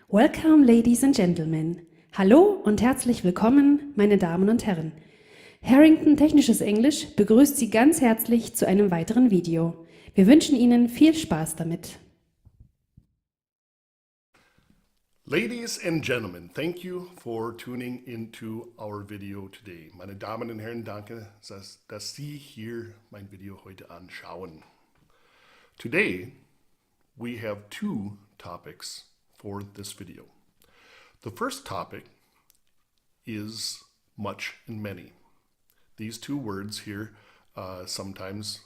Welcome, ladies and gentlemen. Hallo und herzlich willkommen, meine Damen und Herren. Harrington Technisches Englisch begrüßt Sie ganz herzlich zu einem weiteren Video. Wir wünschen Ihnen viel Spaß damit. Ladies and gentlemen, thank you for tuning into our video today. Meine Damen und Herren, danke, dass Sie hier mein Video heute anschauen. Today, we have two topics for this video. The first topic is much and many. These two words here, sometimes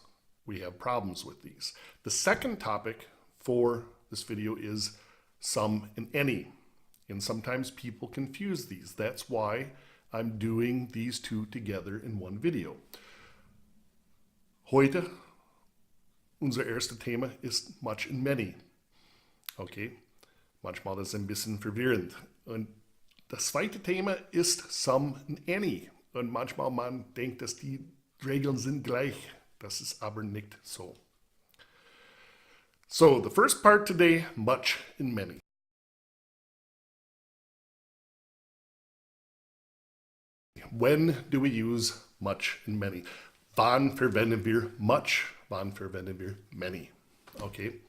we have problems with these. The second topic for this video is some and any. And sometimes people confuse these. That's why I'm doing these two together in one video. Heute, unser erstes Thema ist much and many. Okay, manchmal ist es ein bisschen verwirrend. Und das zweite Thema ist some and any. Und manchmal man denkt, dass die Regeln sind gleich. Das ist aber nicht so. So, the first part today, much and many. When do we use much and many? Wann verwenden wir much? Wann verwenden wir many? Okay.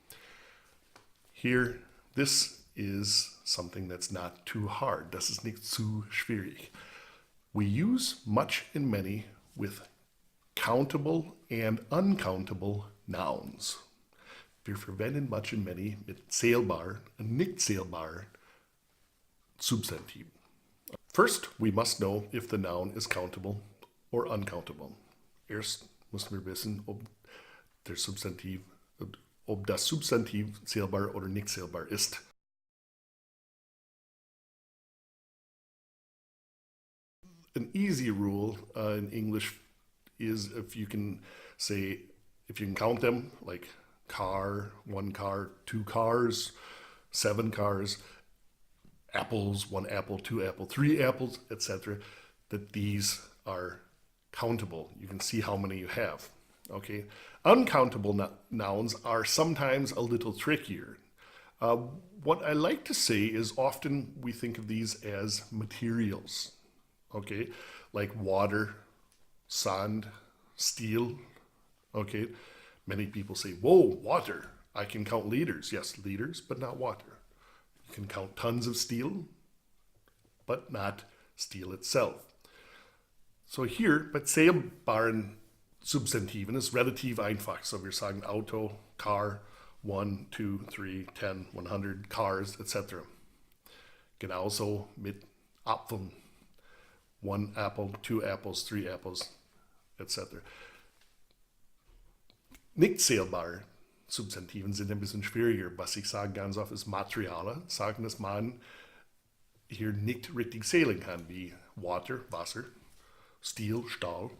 Here, this is something that's not too hard. Das ist nicht zu schwierig. We use much and many with countable and uncountable nouns. Wir verwenden much and many mit zählbar und nicht zählbar Substantiven. First, we must know if the noun is countable or uncountable. Erst müssen wir wissen, ob das Substantiv zählbar oder nicht zählbar ist. An easy rule in English is if you can count them, like car, one car, two cars, 7 cars, apples, 1 apple, 2 apples, 3 apples, etc., that these are countable. You can see how many you have. Okay, uncountable nouns are sometimes a little trickier. What I like to say is often we think of these as materials. Okay, like water, sand, steel. Okay, many people say, whoa, water. I can count liters. Yes, liters, but not water. You can count tons of steel, but not steel itself. So hier bei zählbaren Substantiven ist relativ einfach. So wir sagen Auto, car, 1, 2, 3, 10, 100 cars, etc. Genauso mit Apfeln. 1 apple, 2 apples, 3 apples, etc. Nicht zählbare Substantiven sind ein bisschen schwieriger. Was ich sage ganz oft ist Materialien, sagen, dass man hier nicht richtig zählen kann, wie Water, Wasser, Steel, Stahl,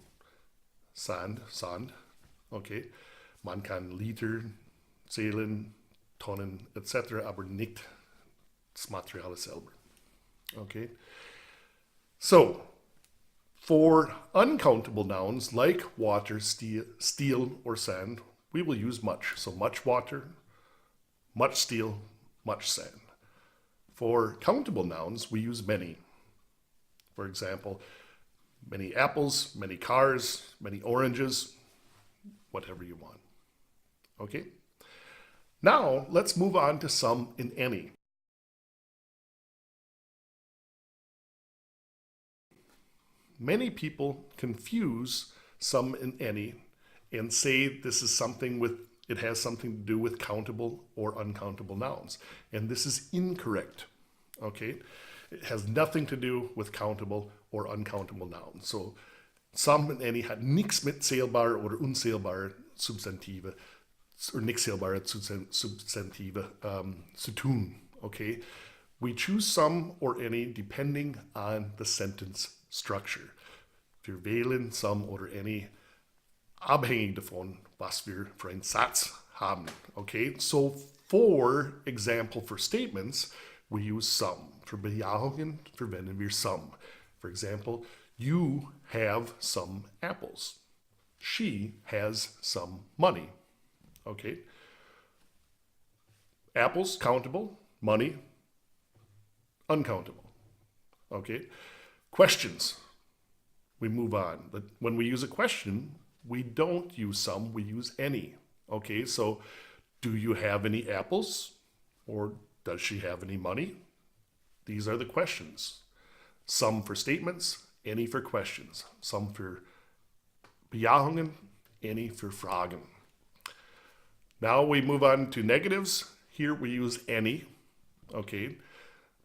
Sand, Sand. Okay, man kann Liter zählen, Tonnen etc., aber nicht das Material selber. Okay, so for uncountable nouns like water, steel, or sand, we will use much. So much water, much steel, much sand. For countable nouns, we use many. For example, many apples, many cars, many oranges, whatever you want. Okay? Now, let's move on to some and any. Many people confuse some and any and say this is it has something to do with countable or uncountable nouns. And this is incorrect. Okay? It has nothing to do with countable or uncountable nouns. So some and any hat nichts mit zählbare oder unzählbare Substantive oder nicht zählbare Substantive zu tun. Okay? We choose some or any depending on the sentence structure. Wir wählen some oder any abhängig davon, was wir für einen Satz haben. Okay, so for example, for statements, we use some. Für Bejahungen verwenden wir some. For example, you have some apples. She has some money. Okay, apples, countable, money, uncountable. Okay? Questions. We move on. But when we use a question, we don't use some, we use any. Okay, so do you have any apples? Or does she have any money? These are the questions. Some for statements, any for questions. Some for Bejahungen, any for Fragen. Now we move on to negatives. Here we use any. Okay,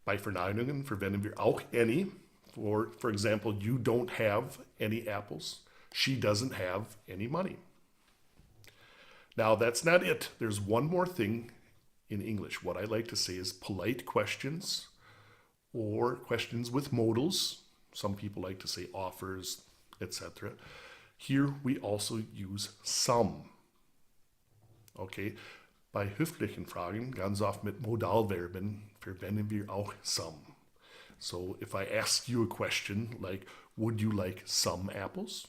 bei Verneinungen verwenden wir auch any. For example, you don't have any apples. She doesn't have any money. Now that's not it. There's one more thing in English. What I like to say is polite questions or questions with modals. Some people like to say offers, etc. Here we also use some. Okay, bei höflichen Fragen, ganz oft mit Modalverben, verwenden wir auch some. So if I ask you a question like, would you like some apples?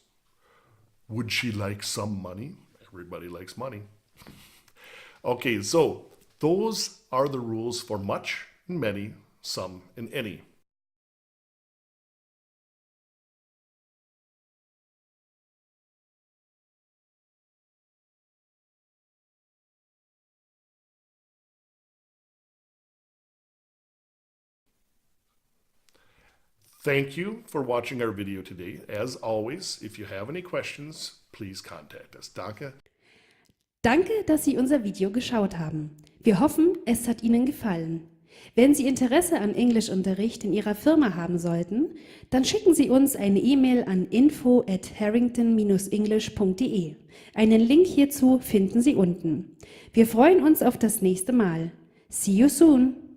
Would she like some money? Everybody likes money. Okay, so those are the rules for much and many, some and any. Thank you for watching our video today. As always, if you have any questions, please contact us. Danke. Danke, dass Sie unser Video geschaut haben. Wir hoffen, es hat Ihnen gefallen. Wenn Sie Interesse an Englischunterricht in Ihrer Firma haben sollten, dann schicken Sie uns eine E-Mail an info@harrington-english.de. Einen Link hierzu finden Sie unten. Wir freuen uns auf das nächste Mal. See you soon!